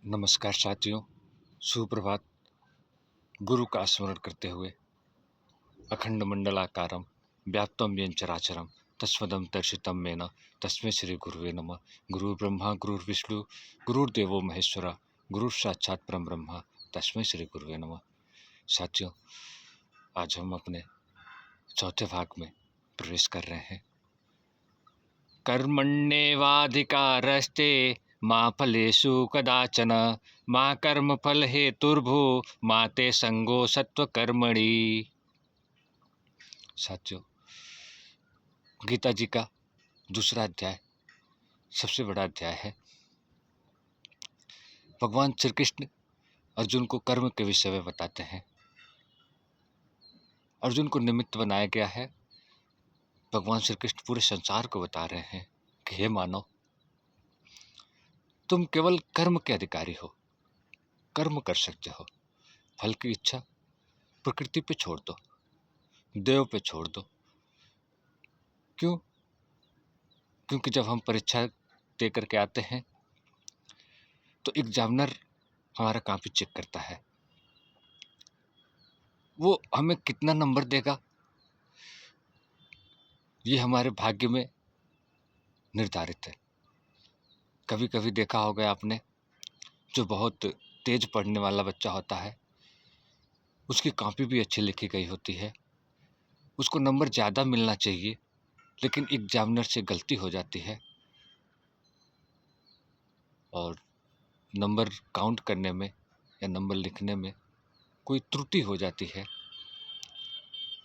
नमस्कार साथियों, सुप्रभात। गुरु का स्मरण करते हुए अखंड मंडलाकारं व्याप्तं येन चराचरं तस्मदं दर्शितं मेन तस्मै श्री गुरुवे नमः। गुरु ब्रह्मा गुरुर्विष्णु गुरुर्देवो महेश्वरा गुरु साक्षात परम ब्रह्मा तस्मै श्री गुरुवे नमः। साथियों, आज हम अपने चौथे भाग में प्रवेश कर रहे हैं। कर्मण्येवाधिकारस्ते मा फलेषु कदाचन मा कर्मफल हेतुर्भू मा ते संगो सत्वकर्मणि। साथियों, गीता जी का दूसरा अध्याय सबसे बड़ा अध्याय है। भगवान श्री कृष्ण अर्जुन को कर्म के विषय में बताते हैं। अर्जुन को निमित्त बनाया गया है। भगवान श्री कृष्ण पूरे संसार को बता रहे हैं कि हे मानव, तुम केवल कर्म के अधिकारी हो, कर्म कर सकते हो। फल की इच्छा प्रकृति पे छोड़ दो, देव पे छोड़ दो। क्यों? क्योंकि जब हम परीक्षा दे करके आते हैं तो एग्जामिनर हमारा कॉपी चेक करता है। वो हमें कितना नंबर देगा ये हमारे भाग्य में निर्धारित है। कभी कभी देखा होगा आपने, जो बहुत तेज पढ़ने वाला बच्चा होता है, उसकी कॉपी भी अच्छी लिखी गई होती है, उसको नंबर ज़्यादा मिलना चाहिए, लेकिन एग्जामिनर से गलती हो जाती है और नंबर काउंट करने में या नंबर लिखने में कोई त्रुटि हो जाती है।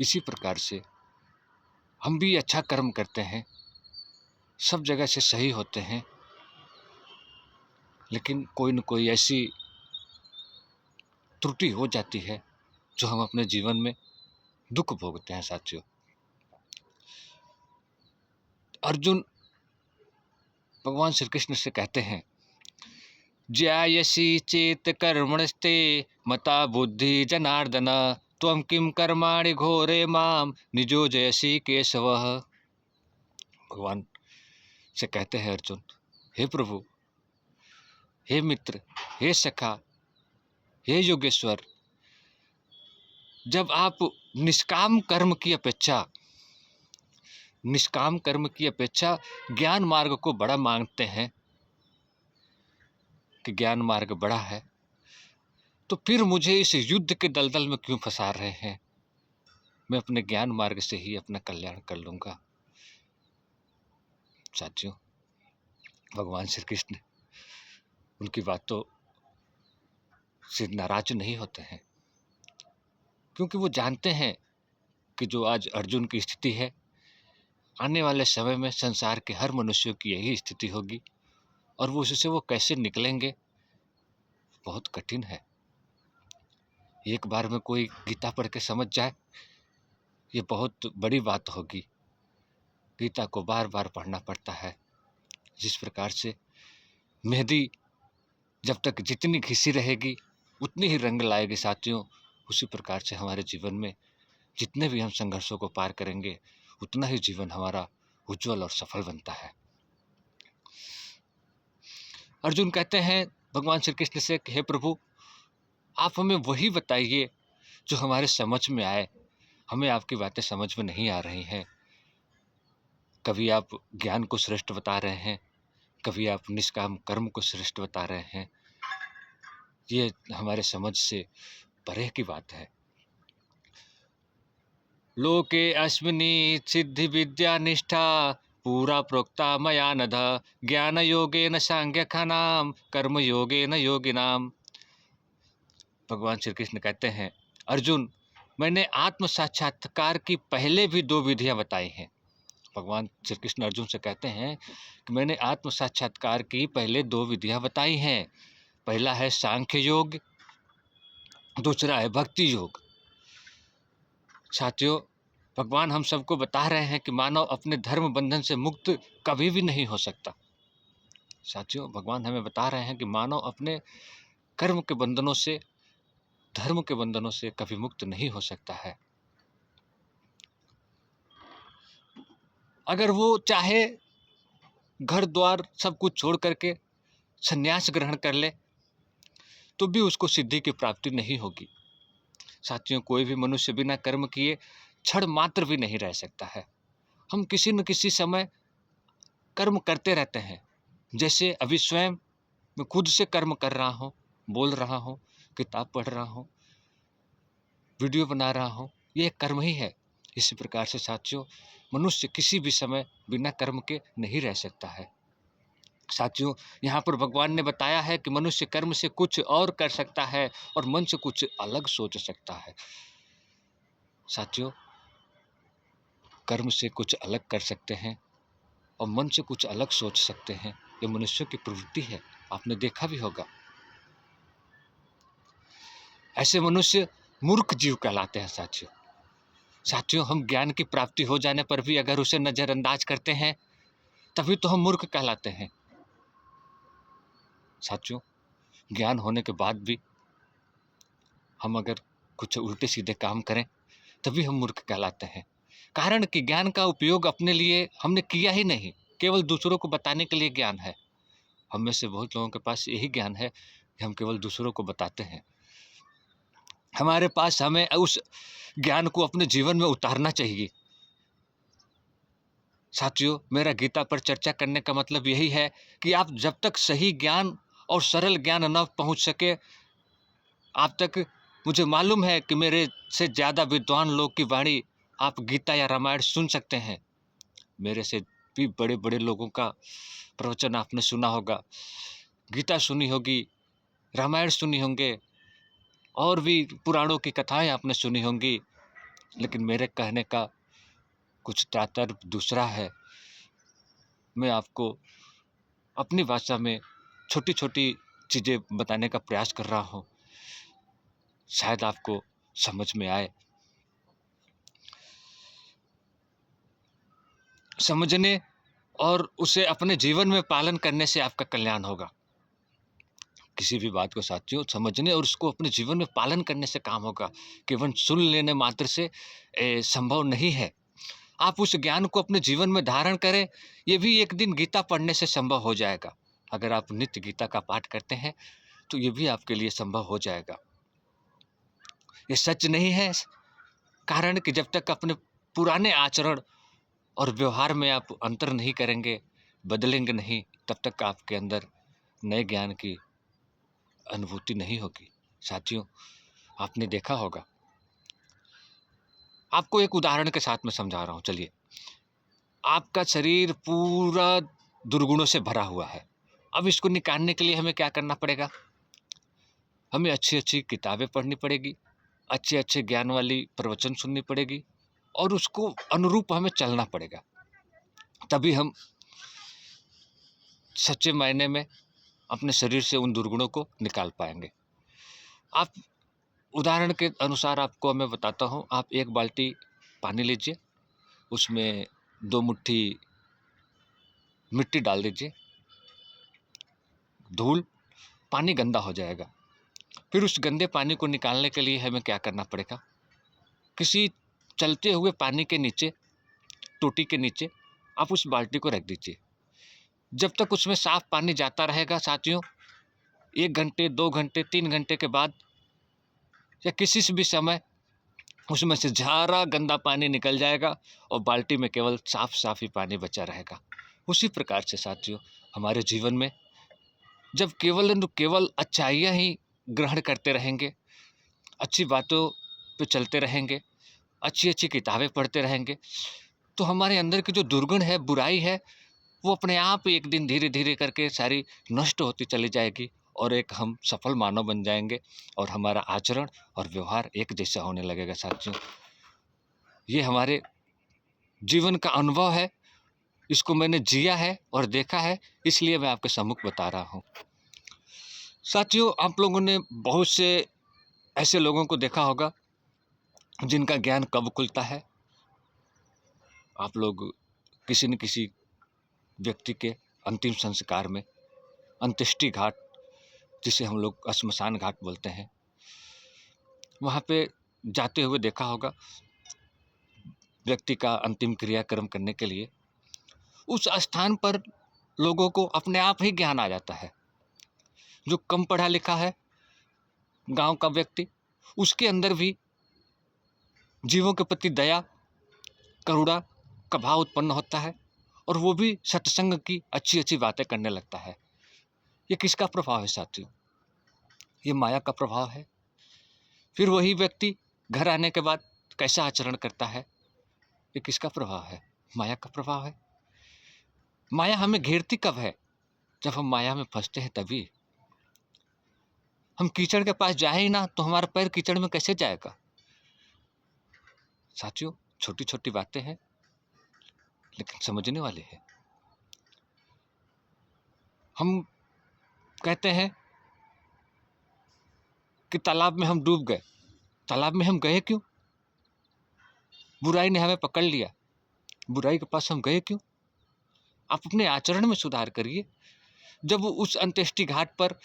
इसी प्रकार से हम भी अच्छा कर्म करते हैं, सब जगह से सही होते हैं, लेकिन कोई न कोई ऐसी त्रुटि हो जाती है जो हम अपने जीवन में दुख भोगते हैं। साथियों, अर्जुन भगवान श्री कृष्ण से कहते हैं, ज्यायसी चेत कर्मणस्ते मता बुद्धि जनार्दन त्वं किं कर्माणि घोरे माम निजो जयसी केशव। भगवान से कहते हैं अर्जुन, हे प्रभु, हे मित्र, हे सखा, हे योगेश्वर, जब आप निष्काम कर्म की अपेक्षा ज्ञान मार्ग को बड़ा मानते हैं कि ज्ञान मार्ग बड़ा है, तो फिर मुझे इस युद्ध के दलदल में क्यों फंसा रहे हैं? मैं अपने ज्ञान मार्ग से ही अपना कल्याण कर लूंगा। साथियों, भगवान श्री कृष्ण उनकी बातों से नाराज नहीं होते हैं, क्योंकि वो जानते हैं कि जो आज अर्जुन की स्थिति है, आने वाले समय में संसार के हर मनुष्यों की यही स्थिति होगी, और वो उससे वो कैसे निकलेंगे बहुत कठिन है। एक बार में कोई गीता पढ़ के समझ जाए ये बहुत बड़ी बात होगी। गीता को बार बार पढ़ना पड़ता है। जिस प्रकार से मेहंदी जब तक जितनी घिसी रहेगी उतनी ही रंग लाएगी साथियों, उसी प्रकार से हमारे जीवन में जितने भी हम संघर्षों को पार करेंगे उतना ही जीवन हमारा उज्जवल और सफल बनता है। अर्जुन कहते हैं भगवान श्री कृष्ण से, हे प्रभु, आप हमें वही बताइए जो हमारे समझ में आए। हमें आपकी बातें समझ में नहीं आ रही हैं। कभी आप ज्ञान को श्रेष्ठ बता रहे हैं, कभी आप निष्काम कर्म को श्रेष्ठ बता रहे हैं। ये हमारे समझ से परे की बात है। लोके अस्मिनी सिद्धि विद्या निष्ठा पूरा प्रोक्ता मया नध ज्ञान योगेन सांख्यकानाम कर्म योगेन योगिनाम। भगवान श्री कृष्ण कहते हैं, अर्जुन, मैंने आत्म साक्षात्कार की पहले भी 2 विधियां बताई हैं। भगवान श्री कृष्ण अर्जुन से कहते हैं कि मैंने आत्म साक्षात्कार की पहले 2 विधियां बताई हैं। पहला है सांख्य योग, दूसरा है भक्ति योग। साथियों, भगवान हम सबको बता रहे हैं कि मानव अपने धर्म बंधन से मुक्त कभी भी नहीं हो सकता। साथियों, भगवान हमें बता रहे हैं कि मानव अपने कर्म के बंधनों से, धर्म के बंधनों से कभी मुक्त नहीं हो सकता है। अगर वो चाहे घर द्वार सब कुछ छोड़ करके संन्यास ग्रहण कर ले, तो भी उसको सिद्धि की प्राप्ति नहीं होगी। साथियों, कोई भी मनुष्य बिना कर्म किए क्षण मात्र भी नहीं रह सकता है। हम किसी न किसी समय कर्म करते रहते हैं। जैसे अभी स्वयं मैं खुद से कर्म कर रहा हूँ, बोल रहा हूँ, किताब पढ़ रहा हूँ, वीडियो बना रहा हूँ, ये एक कर्म ही है। इसी प्रकार से साथियों, मनुष्य किसी भी समय बिना कर्म के नहीं रह सकता है। साथियों, यहाँ पर भगवान ने बताया है कि मनुष्य कर्म से कुछ और कर सकता है और मन से कुछ अलग सोच सकता है। साथियों, कर्म से कुछ अलग कर सकते हैं और मन से कुछ अलग सोच सकते हैं, ये मनुष्य की प्रवृत्ति है। आपने देखा भी होगा। ऐसे मनुष्य मूर्ख जीव कहलाते हैं। साथियों, हम ज्ञान की प्राप्ति हो जाने पर भी अगर उसे नजरअंदाज करते हैं, तभी तो हम मूर्ख कहलाते हैं। साथियों, ज्ञान होने के बाद भी हम अगर कुछ उल्टे सीधे काम करें, तभी हम मूर्ख कहलाते हैं। कारण कि ज्ञान का उपयोग अपने लिए हमने किया ही नहीं, केवल दूसरों को बताने के लिए ज्ञान है। हम में से बहुत लोगों के पास यही ज्ञान है कि हम केवल दूसरों को बताते हैं। हमारे पास हमें उस ज्ञान को अपने जीवन में उतारना चाहिए। साथियों, मेरा गीता पर चर्चा करने का मतलब यही है कि आप जब तक सही ज्ञान और सरल ज्ञान न पहुंच सके, आप तक मुझे मालूम है कि मेरे से ज़्यादा विद्वान लोग की वाणी आप गीता या रामायण सुन सकते हैं। मेरे से भी बड़े बड़े लोगों का प्रवचन आपने सुना होगा, गीता सुनी होगी, रामायण सुनी होंगे और भी पुराणों की कथाएं आपने सुनी होंगी। लेकिन मेरे कहने का कुछ तात्पर्य दूसरा है। मैं आपको अपनी भाषा में छोटी छोटी चीज़ें बताने का प्रयास कर रहा हूँ, शायद आपको समझ में आए। समझने और उसे अपने जीवन में पालन करने से आपका कल्याण होगा। किसी भी बात को साथियों समझने और उसको अपने जीवन में पालन करने से काम होगा, केवल सुन लेने मात्र से संभव नहीं है। आप उस ज्ञान को अपने जीवन में धारण करें, ये भी एक दिन गीता पढ़ने से संभव हो जाएगा। अगर आप नित्य गीता का पाठ करते हैं तो ये भी आपके लिए संभव हो जाएगा। ये सच नहीं है, कारण कि जब तक अपने पुराने आचरण और व्यवहार में आप अंतर नहीं करेंगे, बदलेंगे नहीं, तब तक आपके अंदर नए ज्ञान की अनुभूति नहीं होगी। साथियों, आपने देखा होगा, आपको एक उदाहरण के साथ में समझा रहा हूँ। चलिए, आपका शरीर पूरा दुर्गुणों से भरा हुआ है। अब इसको निकालने के लिए हमें क्या करना पड़ेगा? हमें अच्छी अच्छी किताबें पढ़नी पड़ेगी, अच्छे अच्छे ज्ञान वाली प्रवचन सुननी पड़ेगी और उसको अनुरूप हमें चलना पड़ेगा। तभी हम सच्चे मायने में अपने शरीर से उन दुर्गुणों को निकाल पाएंगे। आप उदाहरण के अनुसार आपको मैं बताता हूँ। आप एक बाल्टी पानी लीजिए, उसमें 2 मुट्ठी मिट्टी डाल दीजिए, धूल, पानी गंदा हो जाएगा। फिर उस गंदे पानी को निकालने के लिए हमें क्या करना पड़ेगा? किसी चलते हुए पानी के नीचे, टोटी के नीचे आप उस बाल्टी को रख दीजिए। जब तक उसमें साफ पानी जाता रहेगा साथियों, 1 घंटे, 2 घंटे, 3 घंटे के बाद या किसी से भी समय उसमें से सारा गंदा पानी निकल जाएगा और बाल्टी में केवल साफ साफ ही पानी बचा रहेगा। उसी प्रकार से साथियों, हमारे जीवन में जब केवल अच्छाइयाँ ही ग्रहण करते रहेंगे, अच्छी बातों पे चलते रहेंगे, अच्छी अच्छी किताबें पढ़ते रहेंगे, तो हमारे अंदर की जो दुर्गुण है, बुराई है, वो अपने आप एक दिन धीरे धीरे करके सारी नष्ट होती चली जाएगी और एक हम सफल मानव बन जाएंगे और हमारा आचरण और व्यवहार एक जैसा होने लगेगा। साथियों, ये हमारे जीवन का अनुभव है, इसको मैंने जिया है और देखा है, इसलिए मैं आपके सम्मुख बता रहा हूँ। साथियों, आप लोगों ने बहुत से ऐसे लोगों को देखा होगा जिनका ज्ञान कब खुलता है। आप लोग किसी न किसी व्यक्ति के अंतिम संस्कार में, अंत्येष्टि घाट जिसे हम लोग श्मशान घाट बोलते हैं, वहाँ पे जाते हुए देखा होगा। व्यक्ति का अंतिम क्रियाक्रम करने के लिए उस स्थान पर लोगों को अपने आप ही ज्ञान आ जाता है। जो कम पढ़ा लिखा है गांव का व्यक्ति, उसके अंदर भी जीवों के प्रति दया, करुणा का भाव उत्पन्न होता है और वो भी सत्संग की अच्छी अच्छी बातें करने लगता है। ये किसका प्रभाव है साथियों? ये माया का प्रभाव है। फिर वही व्यक्ति घर आने के बाद कैसा आचरण करता है? ये किसका प्रभाव है? माया का प्रभाव है। माया हमें घेरती कब है? जब हम माया में फंसते हैं तभी। हम कीचड़ के पास जाए ही ना तो हमारा पैर कीचड़ में कैसे जाएगा? साथियों, छोटी छोटी बातें हैं लेकिन समझने वाली है। हम कहते हैं कि तालाब में हम डूब गए। तालाब में हम गए क्यों? बुराई ने हमें पकड़ लिया। बुराई के पास हम गए क्यों? आप अपने आचरण में सुधार करिए। जब उस अंत्येष्टि घाट पर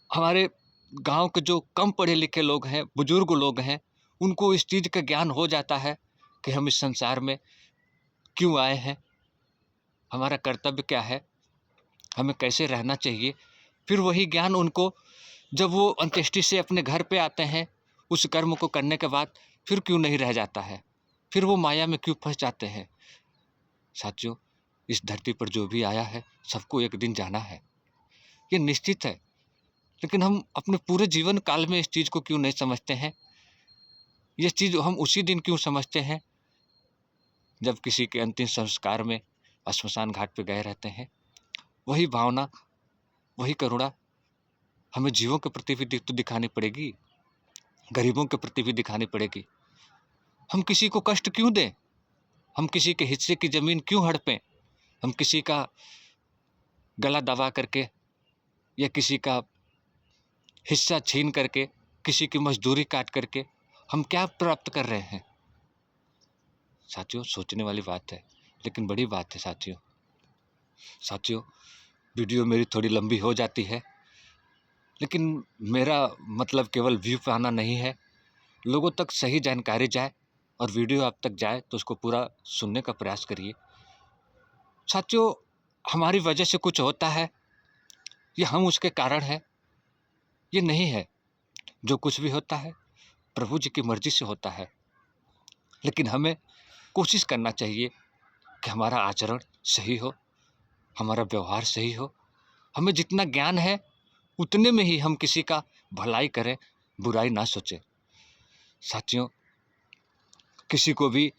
हमारे गांव के जो कम पढ़े लिखे लोग हैं, बुजुर्ग लोग हैं, उनको इस चीज का ज्ञान हो जाता है कि हम इस संसार में क्यों आए हैं, हमारा कर्तव्य क्या है, हमें कैसे रहना चाहिए। फिर वही ज्ञान उनको जब वो अंत्येष्टि से अपने घर पे आते हैं, उस कर्म को करने के बाद फिर क्यों नहीं रह जाता है? फिर वो माया में क्यों फंस जाते हैं? साथियों, इस धरती पर जो भी आया है सबको एक दिन जाना है, ये निश्चित है। लेकिन हम अपने पूरे जीवन काल में इस चीज को क्यों नहीं समझते हैं? ये चीज हम उसी दिन क्यों समझते हैं जब किसी के अंतिम संस्कार में श्मशान घाट पे गए रहते हैं। वही भावना, वही करुणा हमें जीवों के प्रति भी तो दिखानी पड़ेगी, गरीबों के प्रति भी दिखानी पड़ेगी। हम किसी को कष्ट क्यों दें? हम किसी के हिस्से की जमीन क्यों हड़पें? हम किसी का गला दबा करके या किसी का हिस्सा छीन करके, किसी की मजदूरी काट करके हम क्या प्राप्त कर रहे हैं? साथियों, सोचने वाली बात है, लेकिन बड़ी बात है साथियों। साथियों, वीडियो मेरी थोड़ी लंबी हो जाती है, लेकिन मेरा मतलब केवल व्यू पाना नहीं है। लोगों तक सही जानकारी जाए और वीडियो आप तक जाए तो उसको पूरा सुनने का प्रयास करिए। साथियों, हमारी वजह से कुछ होता है, ये हम उसके कारण हैं, ये नहीं है। जो कुछ भी होता है प्रभु जी की मर्जी से होता है। लेकिन हमें कोशिश करना चाहिए कि हमारा आचरण सही हो, हमारा व्यवहार सही हो। हमें जितना ज्ञान है उतने में ही हम किसी का भलाई करें, बुराई ना सोचें। साथियों, किसी को भी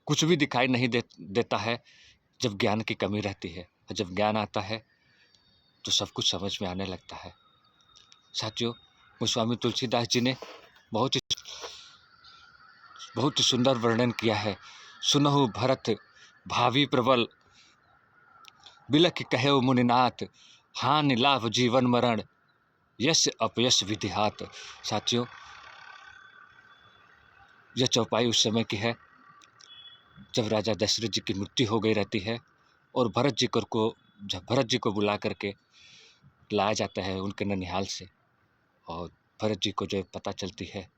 कुछ भी दिखाई नहीं देता है जब ज्ञान की कमी रहती है, और जब ज्ञान आता है तो सब कुछ समझ में आने लगता है। साथियों, गोस्वामी तुलसीदास जी ने बहुत ही सुंदर वर्णन किया है। सुनहु भरत भावी प्रबल, बिलख कहे मुनिनाथ, हानि लाभ जीवन मरण, यश अपयश विधिहात। साथियों, यह चौपाई उस समय की है जब राजा दशरथ जी की मृत्यु हो गई रहती है और जब भरत जी को बुला करके लाया जाता है उनके ननिहाल से, और भरत जी को जो पता चलती है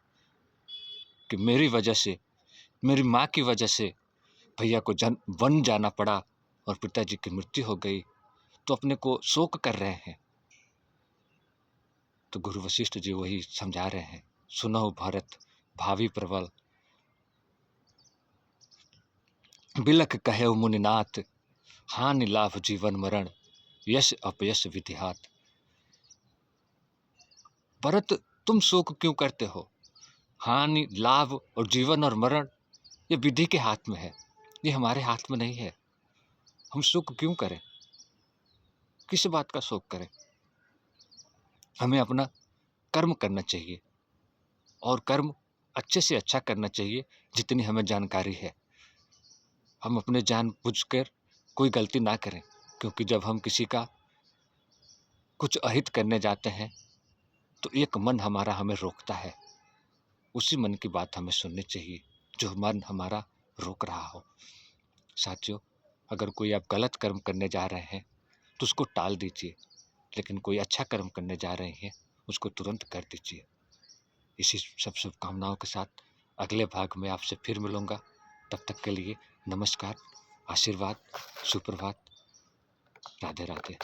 कि मेरी वजह से, मेरी माँ की वजह से भैया को वन जाना पड़ा और पिताजी की मृत्यु हो गई, तो अपने को शोक कर रहे हैं। तो गुरु वशिष्ठ जी वही समझा रहे हैं, सुनो भरत भावी प्रबल, बिलख कहे मुनिनाथ, हानि लाभ जीवन मरण, यश अपयश विधिहात। भरत, तुम शोक क्यों करते हो? हानि लाभ और जीवन और मरण ये विधि के हाथ में है, ये हमारे हाथ में नहीं है। हम शोक क्यों करें? किस बात का शोक करें? हमें अपना कर्म करना चाहिए और कर्म अच्छे से अच्छा करना चाहिए जितनी हमें जानकारी है। हम अपने जानबूझकर कोई गलती ना करें, क्योंकि जब हम किसी का कुछ अहित करने जाते हैं तो एक मन हमारा हमें रोकता है। उसी मन की बात हमें सुननी चाहिए जो मन हमारा रोक रहा हो। साथियों, अगर कोई आप गलत कर्म करने जा रहे हैं तो उसको टाल दीजिए, लेकिन कोई अच्छा कर्म करने जा रहे हैं उसको तुरंत कर दीजिए। इसी सब शुभकामनाओं के साथ अगले भाग में आपसे फिर मिलूंगा। तब तक के लिए नमस्कार, आशीर्वाद, सुप्रभात, राधे राधे।